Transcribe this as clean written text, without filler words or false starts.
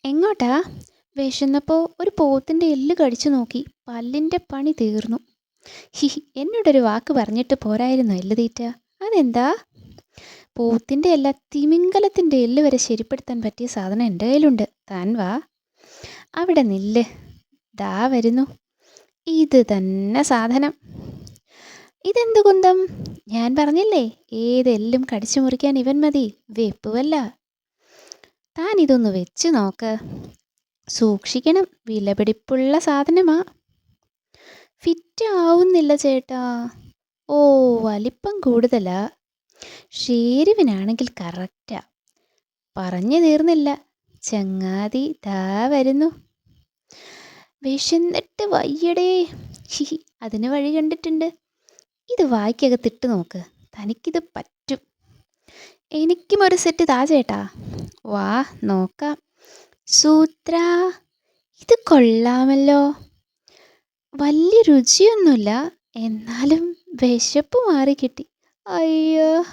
എങ്ങോട്ടാ? വിശന്നപ്പോ ഒരു പോത്തിന്റെ എല്ല് കടിച്ചു നോക്കി. പല്ലിന്റെ പണി തീർന്നു. ഹിഹി, എന്നോടൊരു വാക്ക് പറഞ്ഞിട്ട് പോരായിരുന്നോ എല്ല് തീറ്റ? അതെന്താ? പോത്തിന്റെ അല്ല, തിമിംഗലത്തിന്റെ എല്ല് വരെ ശരിപ്പെടുത്താൻ പറ്റിയ സാധനം എൻ്റെ കയ്യിലുണ്ട്. താൻ വാ. അവിടെ നില്ല്. ദാ വരുന്നു. ഇത് തന്നെ സാധനം. ഇതെന്ത് കുന്തം? ഞാൻ പറഞ്ഞില്ലേ, ഏതെല്ലും കടിച്ചു മുറിക്കാൻ ഇവൻ മതി. വെപ്പുവല്ല. താൻ ഇതൊന്ന് വെച്ച് നോക്ക്. സൂക്ഷിക്കണം, വിലപിടിപ്പുള്ള സാധനമാ. ഫിറ്റ് ആവുന്നില്ല ചേട്ടാ. ഓ, വലിപ്പം കൂടുതലാ. ഷേരുവിനാണെങ്കിൽ കറക്റ്റാ. പറഞ്ഞു തീർന്നില്ല. ചങ്ങാതി ദാ വരുന്നു. വിശന്നിട്ട് വയ്യടേ. ഹിഹി, അതിന് വഴി കണ്ടിട്ടുണ്ട്. ഇത് വായ്ക്കകത്തിട്ട് നോക്ക്. തനിക്കിത് പറ്റും. എനിക്കും ഒരു സെറ്റ് താ ചേട്ടാ. വാ, നോക്കാം. സൂത്ര, ഇത് കൊള്ളാമല്ലോ. വലിയ രുചിയൊന്നുമില്ല, എന്നാലും വിശപ്പ് മാറി കിട്ടി. അയ്യോ.